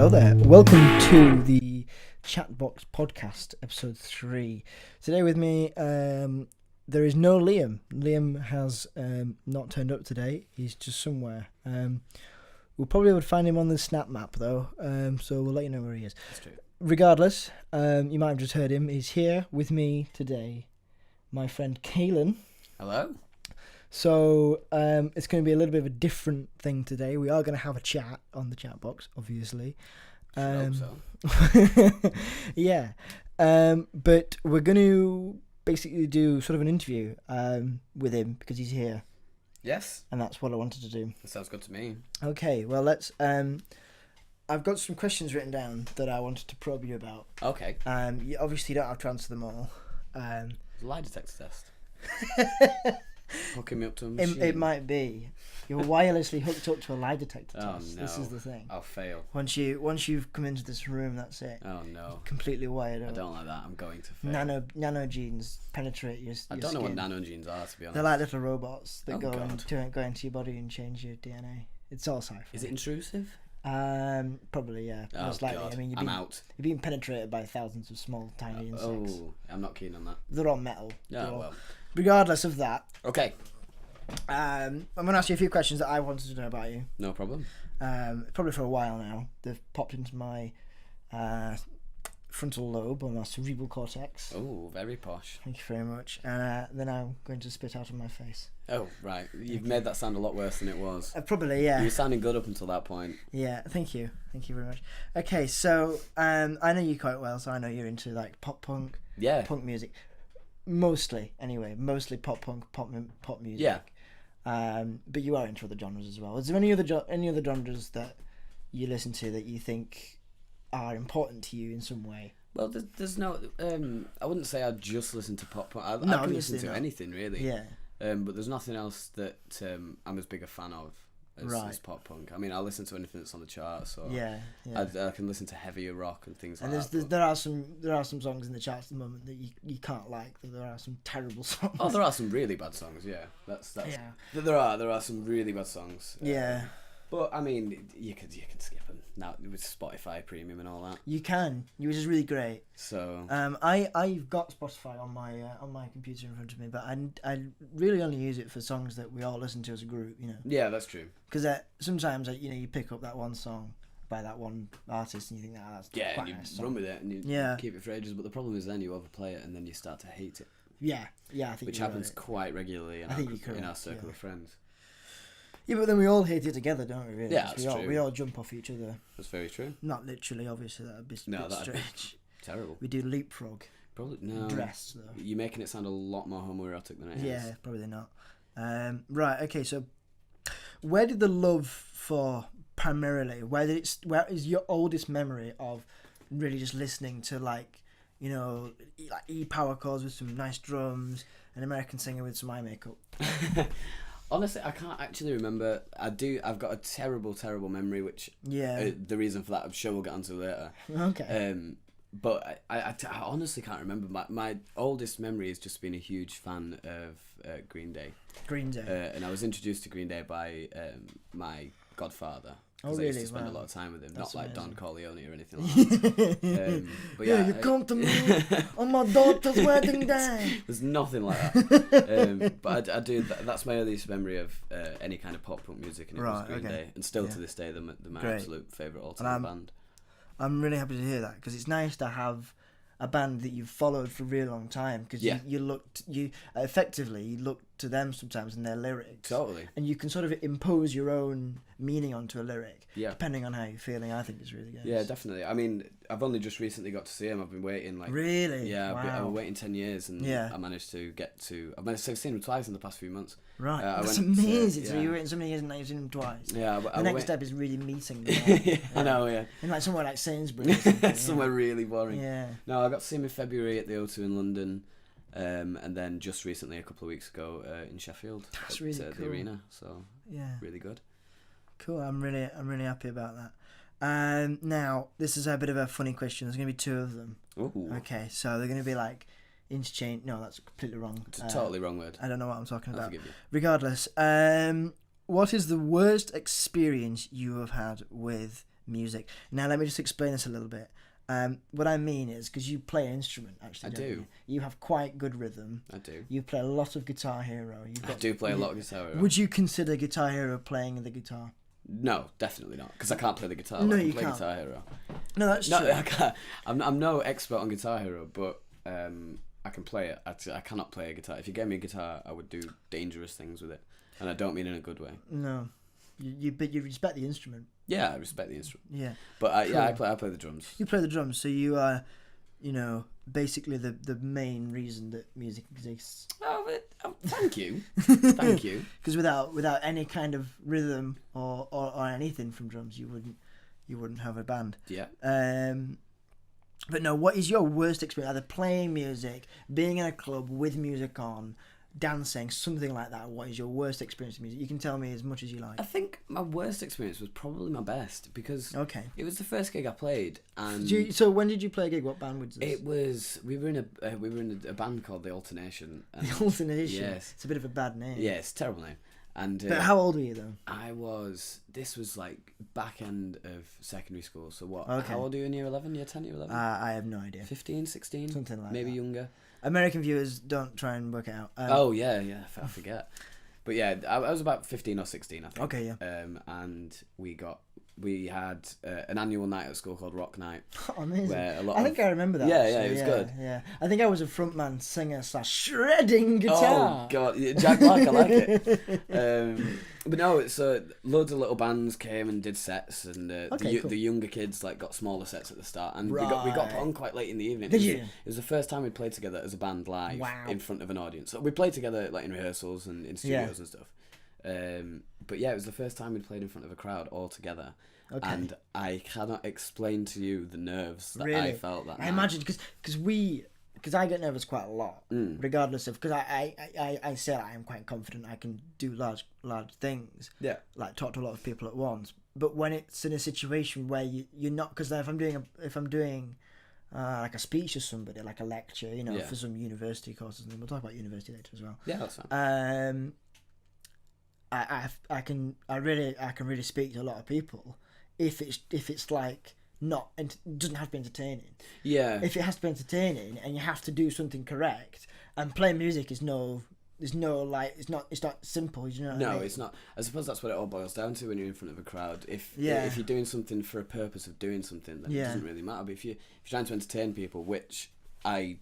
Hello there. Welcome to the ChatBox podcast, episode 3. Today with me, there is no Liam. Liam has not turned up today. He's just somewhere. We'll probably would find him on the Snap map though, so we'll let you know where he is. That's true. Regardless, you might have just heard him. He's here with me today, my friend Caelan. Hello. So it's going to be a little bit of a different thing today. We are going to have a chat on the chat box, obviously. Hope so. Yeah. But we're going to basically do sort of an interview with him because he's here. Yes. And that's what I wanted to do. That sounds good to me. Okay, well, let's... I've got some questions written down that I wanted to probe you about. Okay. You obviously don't have to answer them all. Lie detector test. Hooking me up to a machine. It might be. You're wirelessly hooked up to a lie detector test. Oh no. This is the thing. I'll fail. Once you've come into this room, that's it. Oh no. Completely wired up. I don't like that. I'm going to fail. Nanogenes penetrate your I don't know skin. what nanogenes are, to be honest. They're like little robots that go God. into your body and change your DNA. It's all sci-fi. Is it intrusive? Probably, yeah. Oh Most likely. God. I mean, I'm out. You're being penetrated by thousands of small, tiny insects. Oh, I'm not keen on that. They're all metal. Yeah, well. Regardless of that, Okay. I'm going to ask you a few questions that I wanted to know about you. No problem. Probably for a while now. They've popped into my frontal lobe or my cerebral cortex. Oh, very posh. Thank you very much. And then I'm going to spit out of my face. Oh, right. You've made that sound a lot worse than it was. Probably, yeah. You were sounding good up until that point. Yeah, thank you. Thank you very much. Okay, so I know you quite well, so I know you're into like pop punk, Yeah. punk music. Mostly, anyway. Mostly pop punk, pop music. Yeah. But you are into other genres as well. Is there any other genres that you listen to that you think are important to you in some way? Well, there's no... I wouldn't say I just listen to pop punk. I can listen to anything, really. Yeah. But there's nothing else that I'm as big a fan of as pop punk. I mean, I'll listen to anything that's on the charts. So yeah. I can listen to heavier rock and things like that. And there are some songs in the charts at the moment that you can't like. There are some terrible songs. Oh, there are some really bad songs. Yeah, that's. Yeah. There are some really bad songs. Yeah. But I mean, you can skip them now with Spotify Premium and all that. You can, which is really great. So I've got Spotify on my computer in front of me, but I really only use it for songs that we all listen to as a group, you know. Yeah, that's true. Because sometimes you pick up that one song by that one artist and you think that's quite and you a nice song. run with it and you keep it for ages. But the problem is then you overplay it and then you start to hate it. Yeah, I think which happens quite regularly in our circle of friends. Yeah, but then we all hate it together, don't we? Really? Yeah, that's true. true. We all jump off each other. That's very true. Not literally, obviously. That'd be a bit strange. Terrible. We do leapfrog. Probably no. Dress though. You're making it sound a lot more homoerotic than it is. Yeah, probably not. Right. Okay. So, where did the love for primarily? Where is your oldest memory of really just listening to like E-power chords with some nice drums, an American singer with some eye makeup? Honestly, I can't actually remember. I've got a terrible memory, which the reason for that I'm sure we'll get onto later. Okay. But I honestly can't remember. My oldest memory is just being a huge fan of Green Day. Green Day. And I was introduced to Green Day by my godfather. Oh, really? I used to spend wow. a lot of time with him. That's not like amazing. Don Corleone or anything like that. But you come to me on my daughter's wedding day. There's nothing like that. But I do. That's my earliest memory of any kind of pop punk music, and it was Green Day. And still to this day, they're my absolute favourite all-time band. I'm really happy to hear that because it's nice to have a band that you've followed for a really long time because you effectively look to them sometimes in their lyrics. Totally. And you can sort of impose your own meaning onto a lyric. Yeah. Depending on how you're feeling, I think it's really good. Yeah, definitely. I mean, I've only just recently got to see him. I've been waiting Really? Yeah, wow. I've been waiting 10 years and I managed to I've managed to see him twice in the past few months. Right. That's amazing. So you're waiting so many years and now you've seen him twice. Yeah. The next step is really meeting them. I know, yeah. In like somewhere like Sainsbury's. Somewhere really boring. Yeah. No, I got to see him in February at the O2 in London. And then just recently, a couple of weeks ago, in Sheffield. That's really cool. The arena, so really good. Cool. I'm really happy about that. Now this is a bit of a funny question. There's going to be two of them. Ooh. Okay, so they're going to be like interchange. No, that's completely wrong. It's a totally wrong word. I don't know what I'm talking about. I'll forgive you. Regardless, what is the worst experience you have had with music. Now, let me just explain this a little bit. What I mean is, because you play an instrument, actually, don't you? You have quite good rhythm. I do. You play a lot of Guitar Hero. I do play a lot of Guitar Hero. Would you consider Guitar Hero playing the guitar? No, definitely not. Because I can't play the guitar. No, I can you play can't. Guitar Hero. No, that's true. I can't. I'm no expert on Guitar Hero, but I can play it. I cannot play a guitar. If you gave me a guitar, I would do dangerous things with it, and I don't mean in a good way. No, but you respect the instrument. Yeah, I respect the instrument. Yeah, but cool. I play the drums. You play the drums, so you are, basically the main reason that music exists. Oh, thank you, thank you. Because without any kind of rhythm or anything from drums, you wouldn't have a band. Yeah. But no, what is your worst experience? Either playing music, being in a club with music on, dancing, something like that. What is your worst experience with music? You can tell me as much as you like. I think my worst experience was probably my best because it was the first gig I played. And so when did you play a gig? What band was this? It was we were in a band called The Alternation. The Alternation. Yes, it's a bit of a bad name. Yeah, it's a terrible name. And but how old were you though? This was like back end of secondary school. So what? Okay. How old are you in year 11? Year 10, year 11? I have no idea. 15, 16? Something like maybe that. Younger. American viewers, don't try and work it out. I forget. But yeah, I was about 15 or 16, I think. Okay, yeah. And we had an annual night at school called Rock Night. Oh, amazing. Where I think I remember that. Yeah, it was good. Yeah, I think I was a frontman, singer / shredding guitar. Oh god, Jack Black, I like it. But no, so loads of little bands came and did sets, and the younger kids got smaller sets at the start, and we got put on quite late in the evening. Did you? It was the first time we'd played together as a band live in front of an audience. So we played together in rehearsals and in studios and stuff. But yeah, it was the first time we'd played in front of a crowd all together. Okay. And I cannot explain to you the nerves that I felt that night. I imagine because I get nervous quite a lot, regardless of, because I say I am quite confident I can do large things, like talk to a lot of people at once. But when it's in a situation where you're not, because if I'm doing like a speech to somebody, like a lecture, for some university courses, and we'll talk about university later as well. Yeah, that's fine. I can really speak to a lot of people if it's like not, it doesn't have to be entertaining. Yeah. If it has to be entertaining and you have to do something correct, and playing music it's not simple, you know what I mean? No, it's not. I suppose that's what it all boils down to when you're in front of a crowd. If you're doing something for a purpose of doing something, then it doesn't really matter. But if you're trying to entertain people, which I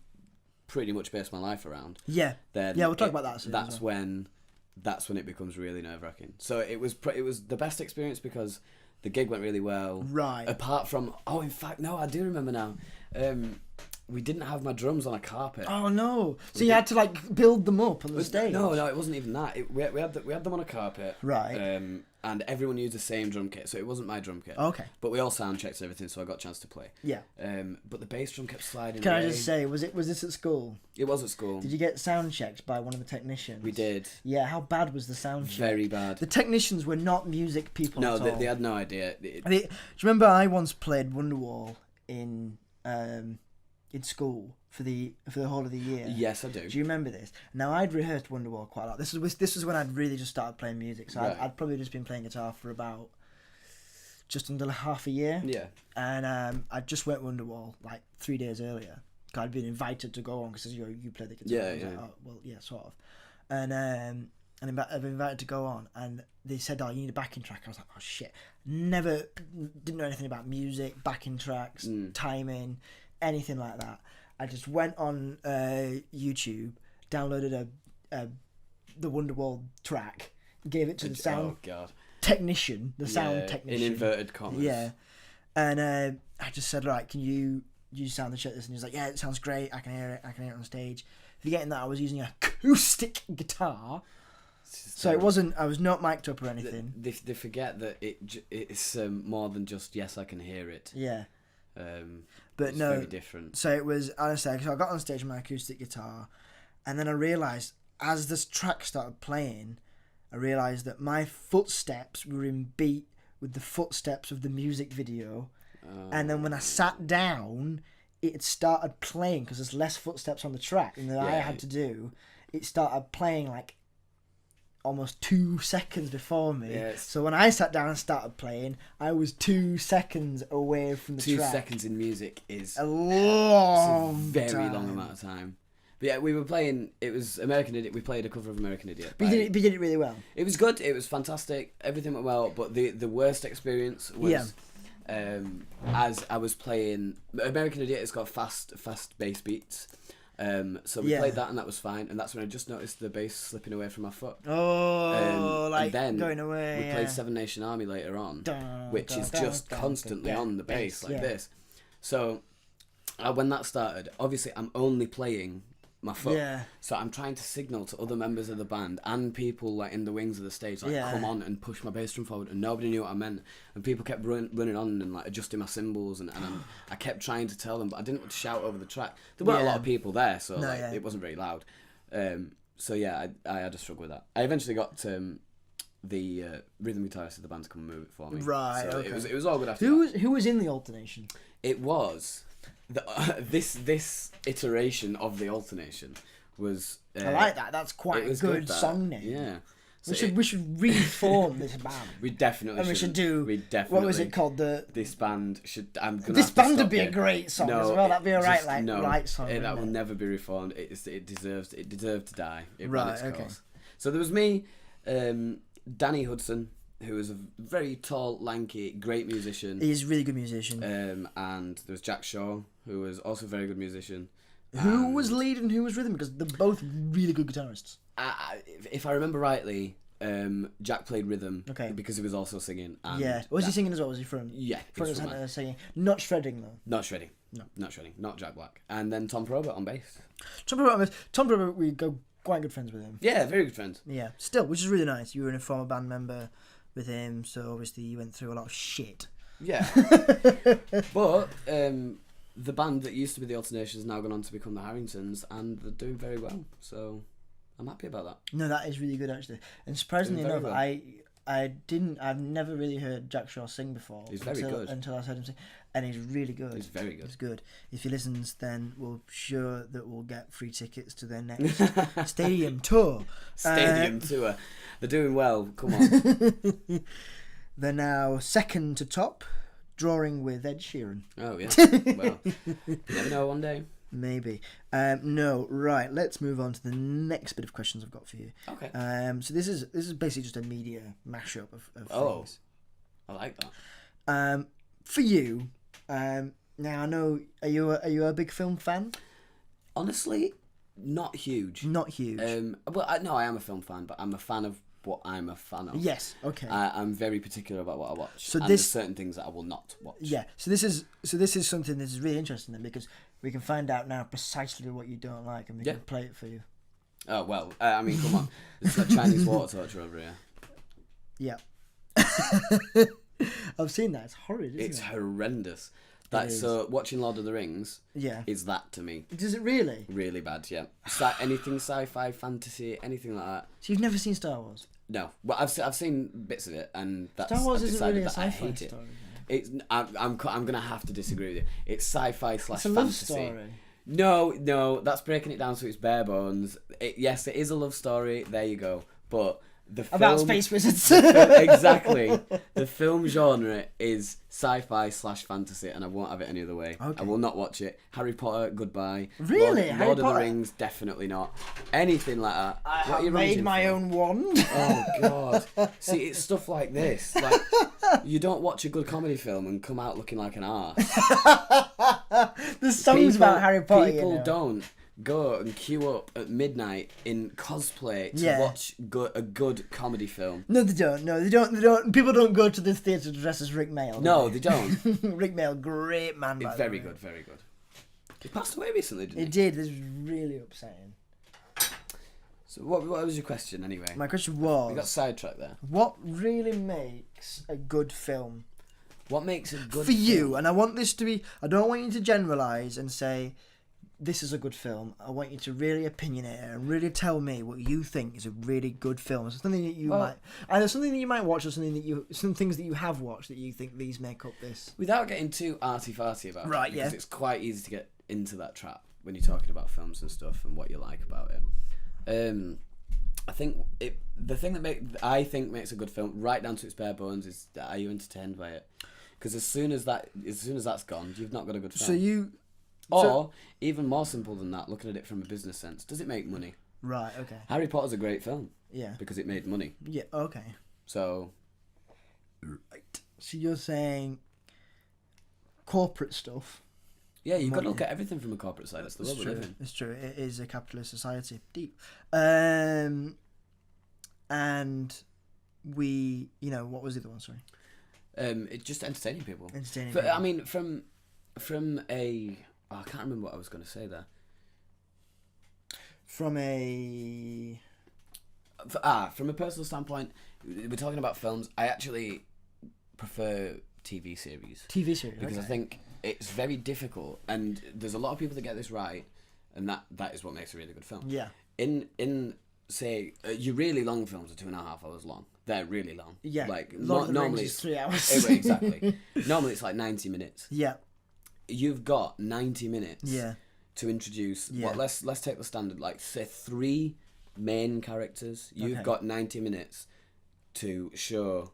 pretty much base my life around, then we'll talk about that soon. That's when it becomes really nerve-wracking. So it was the best experience because the gig went really well. Right. Apart from, in fact, no, I do remember now. We didn't have my drums on a carpet. Oh no! So you had to build them up on the stage. No, it wasn't even that. We had them on a carpet. Right. And everyone used the same drum kit, so it wasn't my drum kit. Okay. But we all sound checked everything, so I got a chance to play. Yeah. But the bass drum kept sliding. Can away. I just say, was this at school? It was at school. Did you get sound checked by one of the technicians? We did. Yeah. How bad was the sound check? Very bad. The technicians were not music people. No, at all. they had no idea. Do you remember I once played Wonderwall in school for the whole of the year? Yes, I do. Do you remember this? Now, I'd rehearsed Wonderwall quite a lot. This was when I'd really just started playing music, so I'd probably just been playing guitar for about just under half a year. Yeah. And I just went Wonderwall 3 days earlier. I'd been invited to go on because you play the guitar. Yeah. Sort of. And I've been invited to go on, and they said, "Oh, you need a backing track." I was like, "Oh shit!" Didn't know anything about music, backing tracks, timing, anything like that. I just went on YouTube, downloaded the Wonderwall track, gave it to the sound technician, sound technician. In inverted commas. Yeah, and I just said, "Right, can you sound check this?" And he was like, "Yeah, it sounds great. I can hear it on stage." Forgetting that I was using an acoustic guitar, so it wasn't. I was not mic'd up or anything. They forget that it's more than just yes, I can hear it. Yeah. But it's very different. So it was, honestly, so I got on stage with my acoustic guitar, and then I realised, as this track started playing, I realised that my footsteps were in beat with the footsteps of the music video. And then when I sat down, it started playing, because there's less footsteps on the track than I had to do. It started playing almost 2 seconds before me. Yes. So when I sat down and started playing, I was 2 seconds away from the track. 2 seconds in music is a long, very long amount of time. But yeah, we were playing. It was American Idiot. We played a cover of American Idiot. But you did it really well. It was good. It was fantastic. Everything went well. But the worst experience was as I was playing American Idiot. It's got fast bass beats. So we played that and that was fine. And that's when I just noticed the bass slipping away from my foot. Like and then going away. We played Seven Nation Army later on, which is just constantly on the bass like this. So when that started, obviously I'm only playing my foot. Yeah. So I'm trying to signal to other members of the band and people like in the wings of the stage, like come on and push my bass drum forward, and nobody knew what I meant. And people kept running on and like adjusting my cymbles, and I kept trying to tell them, but I didn't want to shout over the track. There weren't a lot of people there, so it wasn't very loud. So yeah, I had to struggle with that. I eventually got the rhythm guitarist of the band to come and move it for me. Right. So okay. It was all good after Who was in the alternation? It was this iteration of the alternation was. I like that. That's quite a good song name. Yeah. So we should reform this band. We definitely. And we should do. We definitely. What was it called? This band should. This band would be a great song as well. That'd be a right song. That will never be reformed. It deserved to die. It ran its okay. course. So there was me, Danny Hudson, who was a very tall, lanky, great musician. He's a really good musician. And there was Jack Shaw, who was also a very good musician. Who was lead and who was rhythm? Because they're both really good guitarists. If I remember rightly, Jack played rhythm because he was also singing. And was he singing as well? Was he front? Yeah, front was singing. Not shredding though. Not shredding. No, not shredding. Not Jack Black. And then Tom Probert on bass. Tom Probert, we go quite good friends with him. Yeah, very good friends. Yeah, still, which is really nice. You were in a former band member with him, so obviously you went through a lot of shit. Yeah. But the band that used to be the Alternation has now gone on to become the Harringtons, and they're doing very well. So I'm happy about that. No, that is really good actually. And surprisingly enough, well. I've never really heard Jack Shaw sing before. He's very good. Until I heard him sing. And he's really good. He's very good. He's good. If he listens, then we'll sure that we'll get free tickets to their next stadium tour. Stadium tour. They're doing well. Come on. They're now second to top, drawing with Ed Sheeran. Oh, yeah. Well, you never know one day. Maybe. No, right. Let's move on to the next bit of questions I've got for you. Okay. So this is basically just a media mashup of things. I like that. For you, now I know. Are you a big film fan? Honestly, not huge. Not huge. No, I am a film fan, but I'm a fan of what I'm a fan of. Yes. Okay. I'm very particular about what I watch. So there's certain things that I will not watch. Yeah. So this is something that is really interesting then, because we can find out now precisely what you don't like, and we can play it for you. Oh well, I mean, come on, it's like Chinese water torture over here. Yeah. I've seen that. It's horrid. It's horrendous. So watching Lord of the Rings. Yeah. Is that to me? Does it really? Really bad. Yeah. Anything sci-fi, fantasy, anything like that. So you've never seen Star Wars? No. Well, I've seen bits of it, and that's. Star Wars isn't really a sci-fi story. I'm gonna have to disagree with you. It's sci-fi / it's a fantasy. love story. No, that's breaking it down to its bare bones. Yes, it is a love story. There you go. But the film, about space wizards. Exactly. The film genre is sci-fi / fantasy, and I won't have it any other way. Okay. I will not watch it. Harry Potter, goodbye. Really? Lord of the Rings, definitely not. Anything like that. I have made my own wand. Oh God. See, it's stuff like this. Like, you don't watch a good comedy film and come out looking like an arse. There's songs about Harry Potter. People don't go and queue up at midnight in cosplay to watch a good comedy film. No, they don't. No, they don't. People don't go to the theatre to dress as Rick Mayall. No, they don't. Rick Mayall, great man. Very good, very good. He passed away recently, didn't he? He did. This is really upsetting. So what was your question anyway? My question was... We got sidetracked there. What really makes a good film? What makes a good For you, and I want this to be... I don't want you to generalise and say, this is a good film. I want you to really opinionate it and really tell me what you think is a really good film. So something that you might... Either something that you might watch or some things that you have watched that you think these make up this. Without getting too arty-farty about it. Because it's quite easy to get into that trap when you're talking about films and stuff and what you like about it. I think the thing that makes a good film, right down to its bare bones, is that are you entertained by it? Because as soon as that's gone, you've not got a good film. Or even more simple than that, looking at it from a business sense, does it make money? Right. Okay. Harry Potter's a great film. Yeah. Because it made money. Yeah. Okay. So. Right. So you're saying corporate stuff. Yeah, you've got to look at everything from a corporate side. That's the world we live in. It's true. It is a capitalist society. Deep. And we, what was the other one? Sorry. It's just entertaining people. People. I mean, from a... Oh, I can't remember what I was going to say there. From a personal standpoint, we're talking about films. I actually prefer TV series. Because I think it's very difficult, and there's a lot of people that get this right, and that is what makes a really good film. Yeah. In say your really long films are 2.5 hours long. They're really long. Yeah. Like normally it's 3 hours. Exactly. Normally it's like 90 minutes. Yeah. You've got 90 minutes. Yeah. To introduce let's take the standard, like say 3 main characters. You've got 90 minutes to show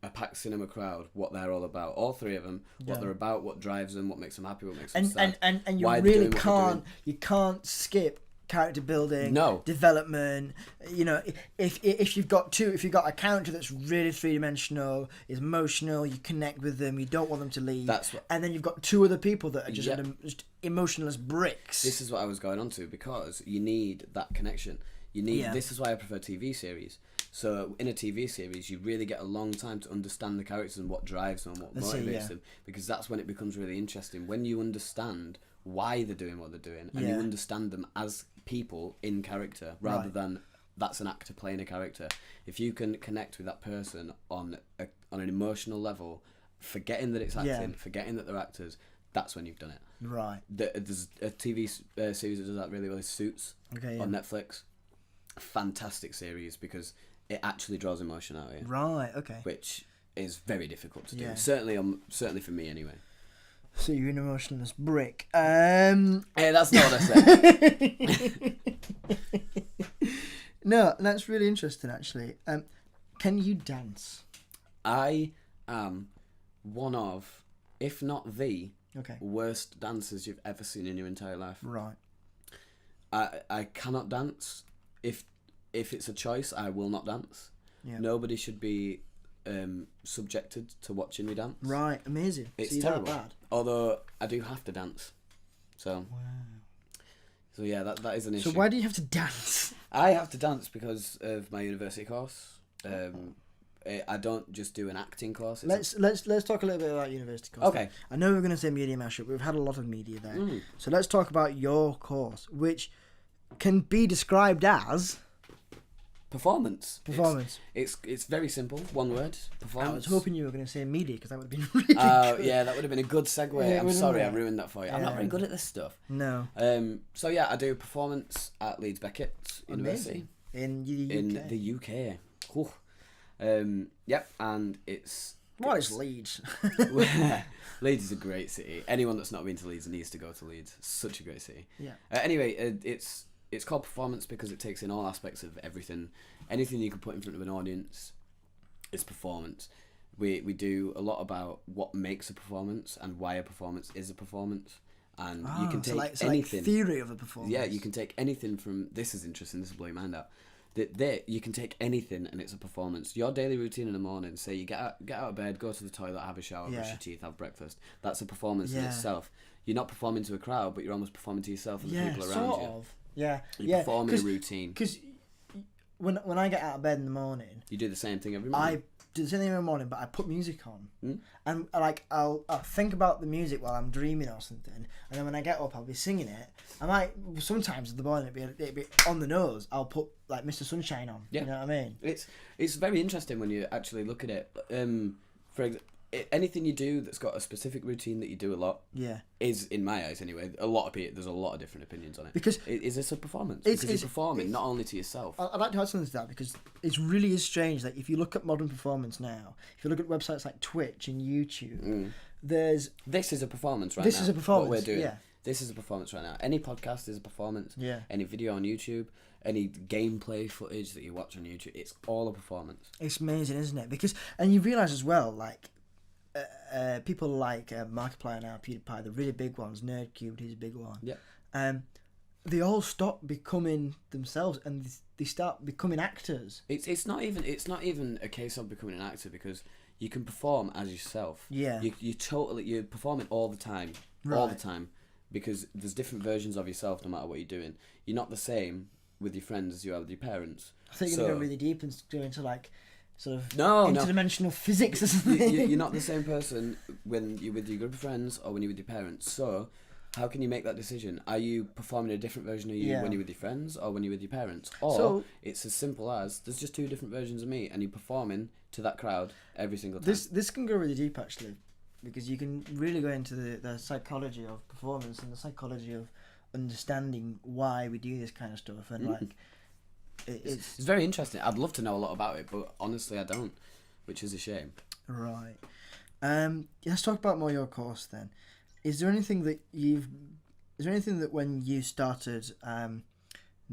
a packed cinema crowd what they're all about. All 3 of them, what they're about, what drives them, what makes them happy, what makes them sad. And you really can't skip character building, development. If you've got a character that's really 3-dimensional, is emotional, you connect with them, you don't want them to leave. And then you've got 2 other people that are just emotionless bricks. This is what I was going on to, because you need that connection. This is why I prefer TV series. So in a TV series, you really get a long time to understand the characters and what drives them, what motivates them, because that's when it becomes really interesting. When you understand why they're doing what they're doing, and you understand them as people in character, rather than that's an actor playing a character. If you can connect with that person on an emotional level, forgetting that it's acting, forgetting that they're actors, that's when you've done it. Right. There's a TV series that does that really well, is Suits on Netflix. Fantastic series, because it actually draws emotion out of you. Right, okay. Which is very difficult to do. Certainly for me anyway. So you're an emotionless brick. Hey, that's not what I said. No, that's really interesting actually. Can you dance? I am one of, if not the worst dancers you've ever seen in your entire life. Right. I cannot dance. If it's a choice, I will not dance. Yeah. Nobody should be subjected to watching me dance. Right, amazing. It's terrible. That bad? Although I do have to dance. So. Wow. So yeah, that is an issue. So why do you have to dance? I have to dance because of my university course. I don't just do an acting course. Let's talk a little bit about university course. Okay. I know we're going to say media mashup, but we've had a lot of media there. So let's talk about your course, which can be described as performance. It's very simple. One word. Performance. I was hoping you were going to say media, because that would have been really good. Yeah, that would have been a good segue. Yeah, I'm sorry, I ruined that for you. I'm not very good at this stuff. No. So yeah, I do performance at Leeds Beckett University in the UK. Cool. Yep, and it's. Well, it's Leeds. Leeds is a great city. Anyone that's not been to Leeds needs to go to Leeds. It's such a great city. Yeah. Anyway, it's called performance because it takes in all aspects of everything. Anything you can put in front of an audience is performance. We do a lot about what makes a performance and why a performance is a performance. And you can take anything. Like theory of a performance. Yeah, you can take anything from. This is interesting. This will blow your mind out. You can take anything and it's a performance. Your daily routine in the morning. Say you get out of bed, go to the toilet, have a shower, brush your teeth, have breakfast. That's a performance in itself. You're not performing to a crowd, but you're almost performing to yourself and the people around sort you. Of. Yeah, you perform in a routine. Because when I get out of bed in the morning, you do the same thing every morning. I do the same thing every morning, but I put music on, and I'll think about the music while I'm dreaming or something, and then when I get up, I'll be singing it. I might sometimes in the morning it'd be on the nose. I'll put like Mr. Sunshine on. Yeah. You know what I mean? It's very interesting when you actually look at it. For example. Anything you do that's got a specific routine that you do a lot is, in my eyes anyway, there's a lot of different opinions on it. Because is this a performance? Because you're performing not only to yourself. I'd like to add something to that, because it really is strange that if you look at modern performance now, if you look at websites like Twitch and YouTube, this is a performance right now. This is a performance. What we're doing. Yeah. This is a performance right now. Any podcast is a performance. Yeah. Any video on YouTube, any gameplay footage that you watch on YouTube, it's all a performance. It's amazing, isn't it? Because, and you realise as well, like, people like Markiplier now, PewDiePie, the really big ones, Nerdcubed, he's a big one. Yeah. They all stop becoming themselves and they start becoming actors. It's not even a case of becoming an actor, because you can perform as yourself. Yeah. You're performing all the time. Right. All the time. Because there's different versions of yourself no matter what you're doing. You're not the same with your friends as you are with your parents. I think you're going to go really deep and go into like sort of interdimensional physics or something. You're not the same person when you're with your group of friends or when you're with your parents. So how can you make that decision? Are you performing a different version of you when you're with your friends or when you're with your parents? Or it's as simple as there's just two different versions of me and you're performing to that crowd every single time. This can go really deep actually, because you can really go into the psychology of performance and the psychology of understanding why we do this kind of stuff, and like it's very interesting. I'd love to know a lot about it, but honestly I don't, which is a shame. Right. Let's talk about more your course then. Is there anything that when you started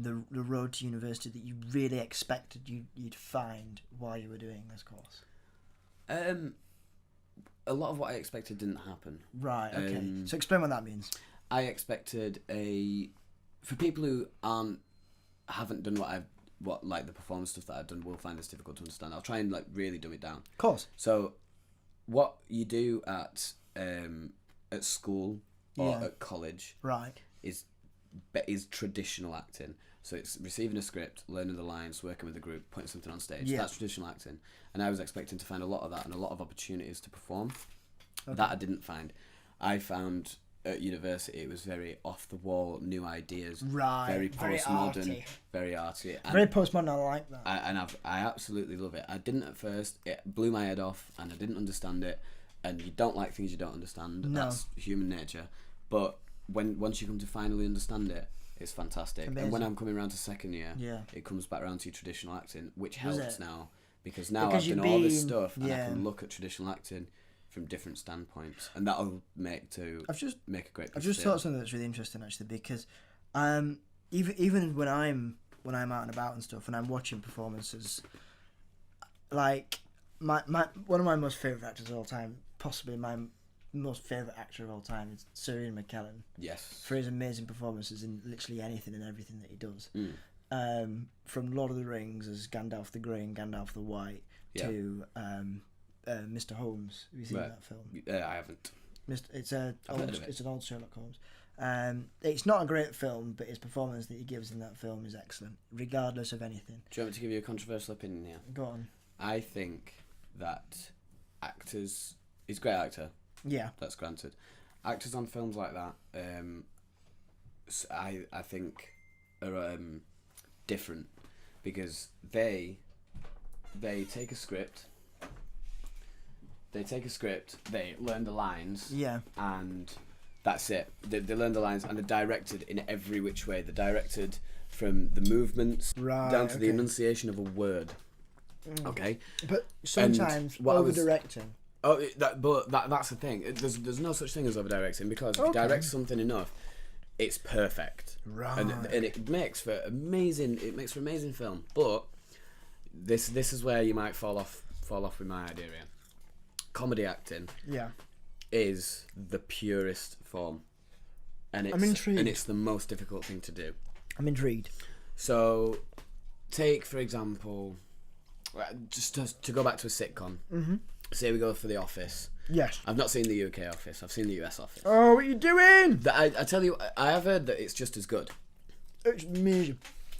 the road to university that you really expected you'd find while you were doing this course? A lot of what I expected didn't happen. Right, okay. So explain what that means. I expected for people who haven't done what the performance stuff that I've done will find this difficult to understand. I'll try and like really dumb it down. Of course. So, what you do at school or at college, right, is traditional acting. So it's receiving a script, learning the lines, working with the group, putting something on stage. Yeah. That's traditional acting. And I was expecting to find a lot of that and a lot of opportunities to perform. Okay. That I didn't find. I found at university it was very off the wall, new ideas, right, very postmodern, very arty. Very postmodern. I like that. I absolutely love it. I didn't at first. It blew my head off, and I didn't understand it. And you don't like things you don't understand. No. That's human nature. But once you come to finally understand it, it's fantastic. Amazing. And when I'm coming around to second year, it comes back around to your traditional acting, which helps now. Because I've done all this stuff and I can look at traditional acting from different standpoints, and that'll make a great. I've just thought something that's really interesting actually, because even when I'm out and about and stuff, and I'm watching performances, like my one of my most favourite actors of all time, possibly my most favourite actor of all time, is Sir Ian McKellen. Yes. For his amazing performances in literally anything and everything that he does. From Lord of the Rings as Gandalf the Grey and Gandalf the White to Mr. Holmes. Have you seen that film? I haven't. It's an old Sherlock Holmes. It's not a great film, but his performance that he gives in that film is excellent, regardless of anything. Do you want me to give you a controversial opinion here? Go on. I think that actors... He's a great actor. Yeah. That's granted. Actors on films like that, I think, are different, because they take a script... They learn the lines, and that's it. They learn the lines, and they're directed in every which way. They're directed from the movements down to the enunciation of a word. Okay, but sometimes over-directing. That's the thing. There's no such thing as over-directing, because if you direct something enough, it's perfect. Right, and it makes for amazing. It makes for amazing film. But this is where you might fall off with my idea here. Comedy acting is the purest form, and I'm intrigued. And it's the most difficult thing to do. I'm intrigued. So, take for example, just to go back to a sitcom. Mm-hmm. Say we go for The Office. Yes. I've not seen the UK Office. I've seen the US Office. Oh, what are you doing? I tell you, I have heard that it's just as good. It's amazing.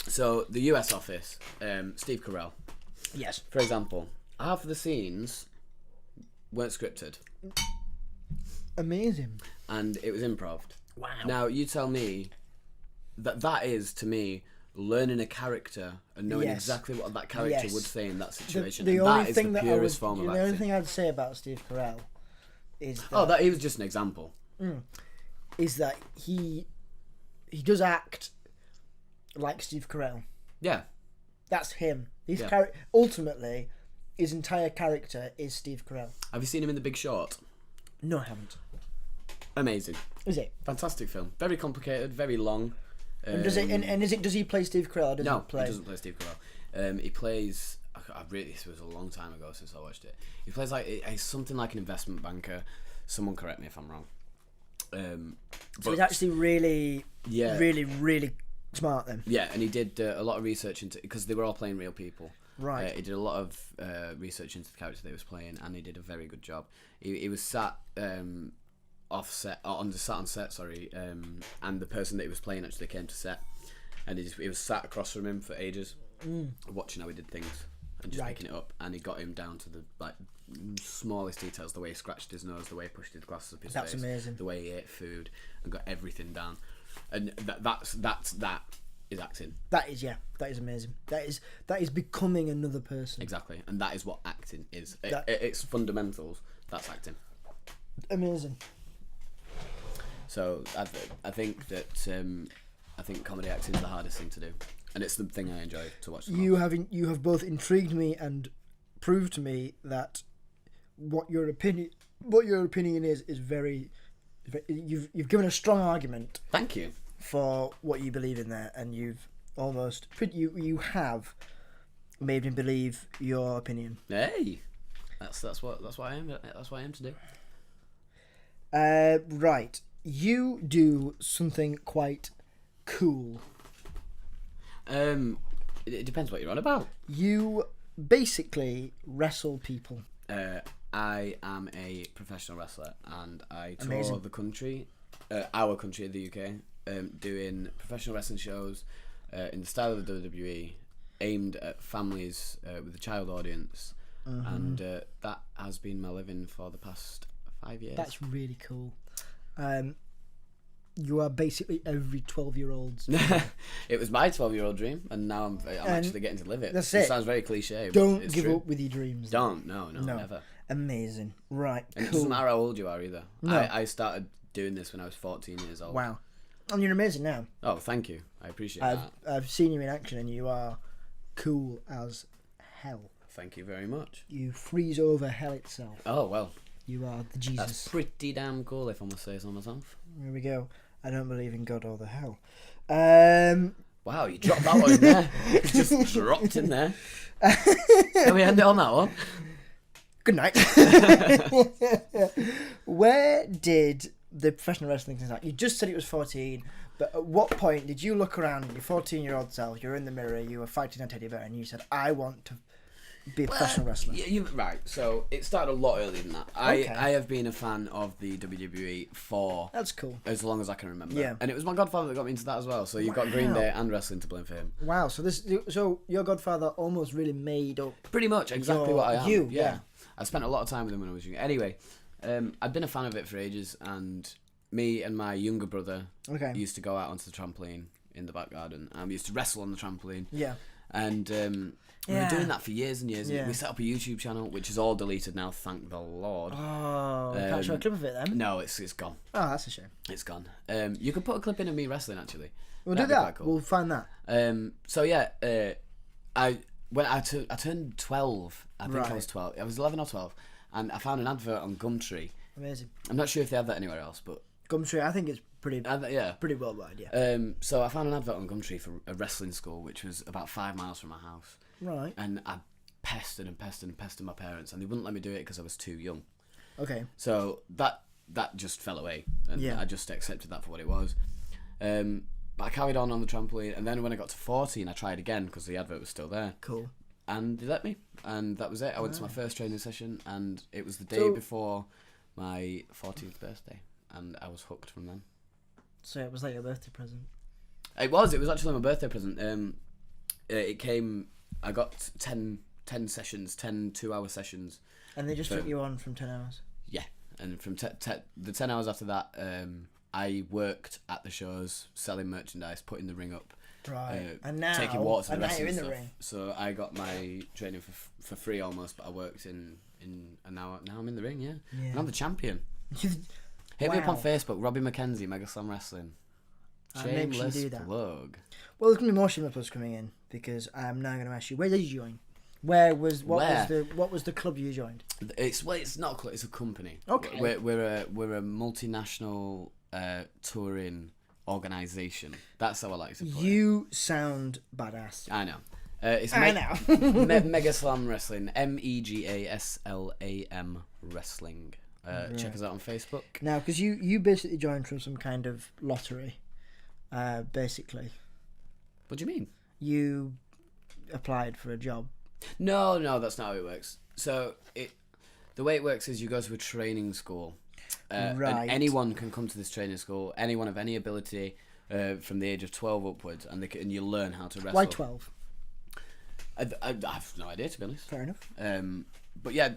So the US Office, Steve Carell. Yes. For example, half of the scenes weren't scripted. Amazing. And it was improv. Wow. Now you tell me that is, to me, learning a character and knowing exactly what that character would say in that situation. The only that is thing the purest form of acting. The only thing I'd say about Steve Carell is that... that he was just an example. Is that he does act like Steve Carell. Yeah. That's him. Ultimately, his entire character is Steve Carell. Have you seen him in The Big Short? No, I haven't. Amazing. Is it? Fantastic film. Very complicated, very long. And does it? And is it? Does he play Steve Carell? Or does No, he play? he doesn't play Steve Carell. He plays. This was a long time ago since I watched it. He plays he's something like an investment banker. Someone correct me if I'm wrong. So he's actually really, really smart then. Yeah, and he did a lot of research into, because they were all playing real people. Right. He did a lot of research into the character that he was playing, and he did a very good job. He was sat on set, sorry, and the person that he was playing actually came to set, and he was sat across from him for ages, watching how he did things and just picking it up, and he got him down to the smallest details, the way he scratched his nose, the way he pushed his glasses up his face, amazing. The way he ate food, and got everything down, and that is acting. That is amazing. That is becoming another person. Exactly, and that is what acting is. It's fundamentals. That's acting. Amazing. So I think comedy acting is the hardest thing to do, and it's the thing I enjoy to watch. You have both intrigued me and proved to me that what your opinion is very. You've given a strong argument. Thank you. For what you believe in there, and you have made me believe your opinion. Hey, that's what I am. That's what I aim to do. Right, you do something quite cool. It depends what you're on about. You basically wrestle people. I am a professional wrestler, and I tour Amazing. the country, our country, the UK. Doing professional wrestling shows in the style of the WWE, aimed at families with a child audience, and that has been my living for the past 5 years. That's really cool. You are basically every 12-year-old's dream. It was my 12-year-old dream, and now I'm actually getting to live it. That's it. It sounds very cliche. Don't it's give true. up with your dreams. Don't. No, never. Amazing. Right. And cool. it doesn't matter how old you are either. No. I started doing this when I was 14 years old. Wow. And you're amazing now. Oh, thank you. I appreciate that. I've seen you in action, and you are cool as hell. Thank you very much. You freeze over hell itself. Oh, well. You are the Jesus. That's pretty damn cool, if I must say so myself. Here we go. I don't believe in God or the hell. Wow, you dropped that one in there. Just dropped in there. Can we end it on that one? Good night. Where did the professional wrestling thing start? You just said it was 14, but at what point did you look around at your 14-year-old self, you're in the mirror, you were fighting a teddy bear, and you said, I want to be a professional wrestler? Right, so it started a lot earlier than that. Okay. I have been a fan of the WWE for That's cool. as long as I can remember. Yeah. And it was my godfather that got me into that as well, so you've got Green Day and wrestling to blame for him. Wow, so your godfather almost really made up Pretty much exactly what I am. Yeah. I spent a lot of time with him when I was young. Anyway, I've been a fan of it for ages, and me and my younger brother used to go out onto the trampoline in the back garden, and we used to wrestle on the trampoline. Yeah. And we were doing that for years and years. Yeah. We set up a YouTube channel, which is all deleted now, thank the Lord. Oh, can't show a clip of it then? No, it's gone. Oh, that's a shame. It's gone. You could put a clip in of me wrestling, actually. We'll That'd do be that. quite cool. We'll find that. So yeah, I turned 12. I think I was 12. I was 11 or 12, and I found an advert on Gumtree. Amazing. I'm not sure if they have that anywhere else, but Gumtree, I think it's pretty pretty worldwide, yeah. So I found an advert on Gumtree for a wrestling school, which was about 5 miles from my house. Right. And I pestered my parents, and they wouldn't let me do it because I was too young. Okay. So that just fell away, and I just accepted that for what it was. But I carried on the trampoline, and then when I got to 14, I tried again because the advert was still there. Cool. And they let me, and that was it. I went to my first training session, and it was the day before my 14th birthday, and I was hooked from then. So it was like a birthday present. It was actually my birthday present. It came. I got 10 sessions, 10 2-hour sessions. And they just took you on from 10 hours? Yeah, and from the 10 hours after that, I worked at the shows, selling merchandise, putting the ring up. Right. And now, taking water to the and now wrestling you're in the stuff. ring. So I got my training for free almost, but I worked in and now I'm in the ring, yeah. And I'm the champion. Hit me up on Facebook, Robbie McKenzie, Mega Slam Wrestling. Shameless plug. Well, there's going to be more shameless plugs coming in, because I'm now going to ask you, where did you join? What was the club you joined? It's not a club, it's a company. Okay. We're a multinational touring organization. That's how I like to put it. You sound badass. I know. It's Mega Slam Wrestling. MEGASLAM Wrestling. Check us out on Facebook. Now, because you basically joined from some kind of lottery, basically. What do you mean? You applied for a job. No, that's not how it works. So the way it works is you go to a training school. And anyone can come to this training school. Anyone of any ability, from the age of 12 upwards, and you learn how to wrestle. Why 12? I have no idea, to be honest. Fair enough. But yeah,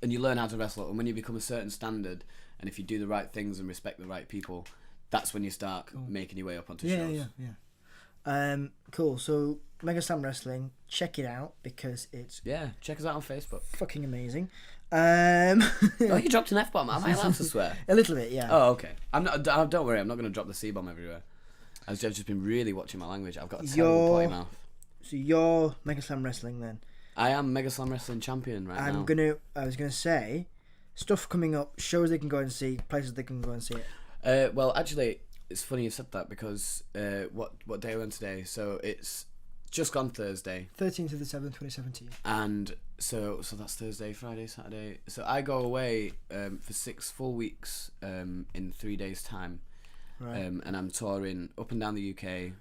and you learn how to wrestle, and when you become a certain standard, and if you do the right things and respect the right people, that's when you start making your way up onto shows. Yeah. Cool. So Mega Slam Wrestling, check it out because it's check us out on Facebook. Fucking amazing. You dropped an F-bomb. Am I allowed to swear? A little bit, yeah. Oh, okay. I'm not. Don't worry. I'm not going to drop the C-bomb everywhere. I've just been really watching my language. I've got a terrible potty mouth. So you're Mega Slam Wrestling then? I am Mega Slam Wrestling champion now. I was gonna say, stuff coming up, shows they can go and see, places they can go and see it. Well, actually, it's funny you said that because what day are we on today? So it's just gone Thursday. 13th of the 7th, 2017. And so that's Thursday, Friday, Saturday. So I go away for 6 full weeks in 3 days' time. Right. And I'm touring up and down the UK.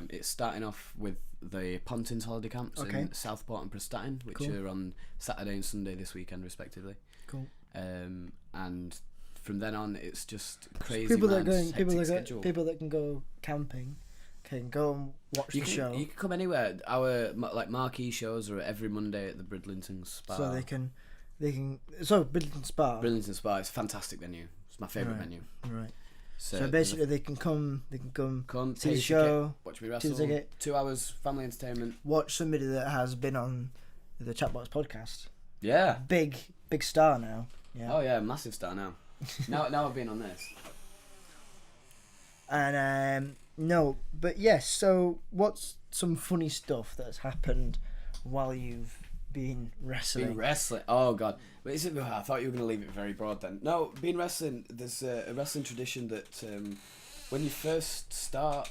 It's starting off with the Pontins holiday camps in Southport and Prestatyn, which are on Saturday and Sunday this weekend, respectively. Cool. And from then on, it's just crazy. People that can go camping can go and watch the show. You can come anywhere. Our marquee shows are every Monday at the Bridlington Spa. So they can. So Bridlington Spa. Bridlington Spa. It's a fantastic venue. It's my favourite venue. Right. So basically, they can come, see the show, watch me wrestle. 2 hours family entertainment. Watch somebody that has been on the ChatBox podcast. Yeah. Big star now. Yeah. Oh yeah, massive star now. now I've been on this. And no, but yes. So what's some funny stuff that's happened while you've been wrestling? Oh god. Wait, I thought you were going to leave it very broad then. No, being wrestling, there's a wrestling tradition that when you first start,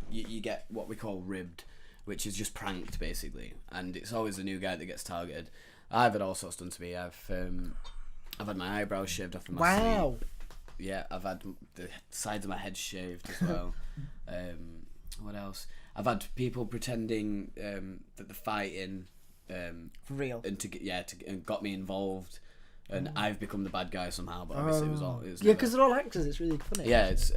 you get what we call ribbed, which is just pranked basically, and it's always the new guy that gets targeted. I've had all sorts done to me. I've had my eyebrows shaved off in my sleep. Yeah, I've had the sides of my head shaved as well. What else? I've had people pretending that they're fighting. For real, and got me involved, and I've become the bad guy somehow. But obviously, it was because they're all actors. It's really funny. Yeah, it's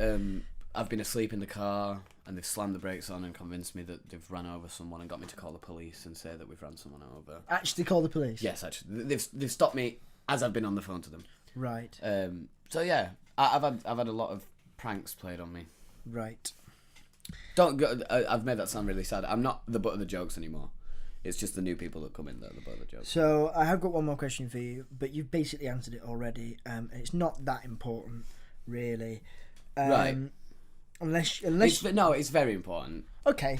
I've been asleep in the car, and they've slammed the brakes on and convinced me that they've run over someone and got me to call the police and say that we've run someone over. Actually, call the police? Yes, actually, they've stopped me as I've been on the phone to them. Right. So yeah, I've had a lot of pranks played on me. Right. Don't go. I've made that sound really sad. I'm not the butt of the jokes anymore. It's just the new people that come in that are the butt of the jokes. So I have got one more question for you, but you've basically answered it already, and it's not that important, really. Right. Unless it's very important. Okay.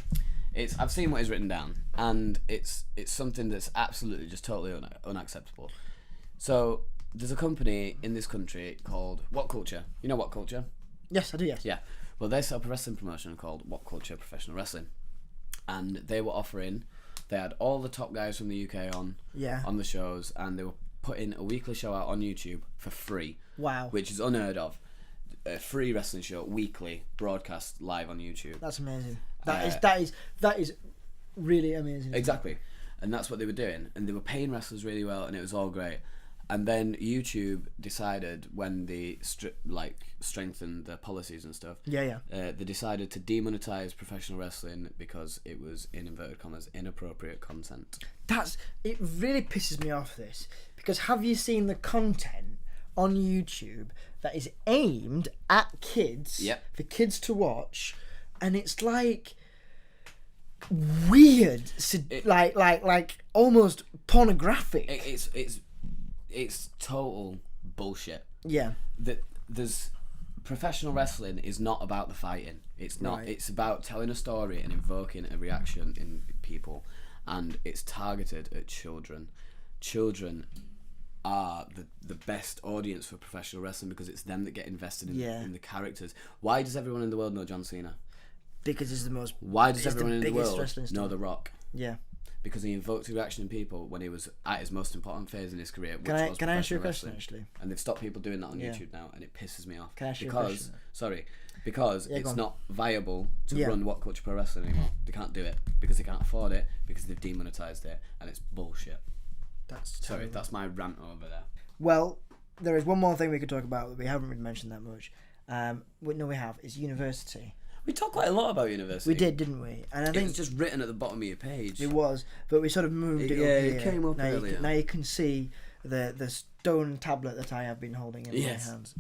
I've seen what is written down, and it's something that's absolutely just totally unacceptable. So there's a company in this country called WhatCulture. You know WhatCulture? Yes, I do. Yes. Yeah. Well, they set up a wrestling promotion called WhatCulture Professional Wrestling, and they were offering. They had all the top guys from the UK on the shows, and they were putting a weekly show out on YouTube for free. Wow. Which is unheard of. A free wrestling show, weekly, broadcast live on YouTube. That's amazing. That is really amazing. Exactly. And that's what they were doing. And they were paying wrestlers really well, and it was all great. And then YouTube decided, when they strengthened their policies and stuff, they decided to demonetize professional wrestling because it was, in inverted commas, inappropriate content. It really pisses me off, this, because have you seen the content on YouTube that is aimed at kids, for kids to watch, and it's like weird, like almost pornographic. It's total bullshit. Yeah. There's professional wrestling is not about the fighting. It's not. Right. It's about telling a story and invoking a reaction in people, and it's targeted at children. Children are the best audience for professional wrestling because it's them that get invested in the characters. Why does everyone in the world know John Cena? Because it's the most. Why does everyone in the world know star. The Rock? Yeah. Because he invoked a reaction in people when he was at his most important phase in his career. Can I ask you a question, actually? And they've stopped people doing that on YouTube now, and it pisses me off. Can I ask you a question? Because it's not viable to run WhatCulture Pro Wrestling anymore. They can't do it because they can't afford it because they've demonetized it, and it's bullshit. That's my rant over there. Well, there is one more thing we could talk about that we haven't really mentioned that much. We have is university. We talked quite a lot about university. We did, didn't we? And I think it was just written at the bottom of your page. It was, but we sort of moved it up here. It came up earlier. Now you can see the stone tablet that I have been holding in my hands.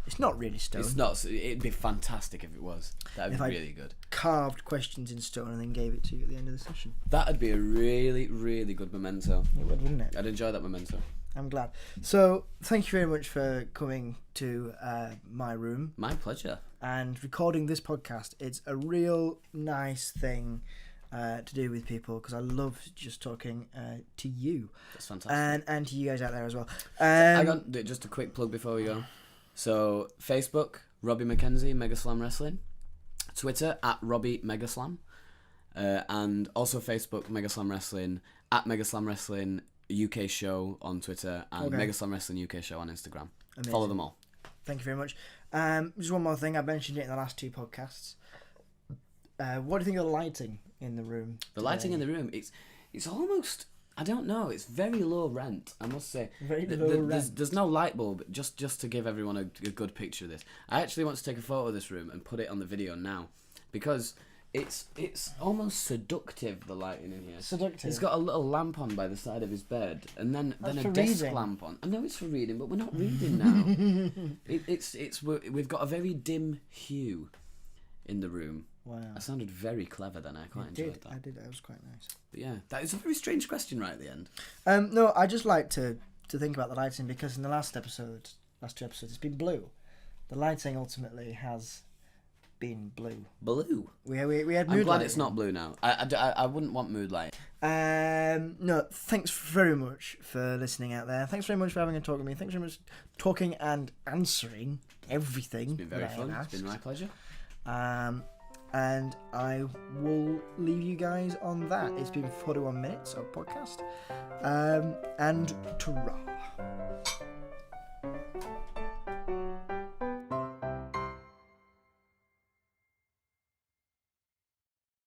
It's not really stone. It's not. It'd be fantastic if it was. That'd be really good. Carved questions in stone and then gave it to you at the end of the session. That'd be a really, really good memento. It would, wouldn't it? I'd enjoy that memento. I'm glad. So, thank you very much for coming to my room. My pleasure. And recording this podcast. It's a real nice thing to do with people because I love just talking to you. That's fantastic. And to you guys out there as well. I got just a quick plug before we go. So, Facebook, Robbie McKenzie, Megaslam Wrestling. Twitter, @RobbieMegaslam. And also Facebook, Megaslam Wrestling, @Megaslam Wrestling UK Show on Twitter, and Megaslam Wrestling UK Show on Instagram. Amazing. Follow them all. Thank you very much. Just one more thing. I mentioned it in the last 2 podcasts. What do you think of the lighting in the room? The lighting in the room, it's almost... I don't know. It's very low rent, I must say. Very low rent. There's no light bulb, just to give everyone a good picture of this. I actually want to take a photo of this room and put it on the video now, because it's almost seductive, the lighting in here. Seductive. He's got a little lamp on by the side of his bed, and then a desk lamp on. I know it's for reading, but we're not reading now. We've got a very dim hue in the room. Wow. I sounded very clever then. I quite enjoyed that. I did. That was quite nice. But yeah, that is a very strange question right at the end. No, I just like to think about the lighting because in the last 2 episodes, it's been blue. The lighting ultimately has been blue. Blue? We had mood lighting. I'm glad it's not blue now. I wouldn't want mood light. No, thanks very much for listening out there. Thanks very much for having a talk with me. Thanks very much for talking and answering everything. It's been very fun. It's been my pleasure. And I will leave you guys on that. It's been 41 minutes of podcast. And ta-ra.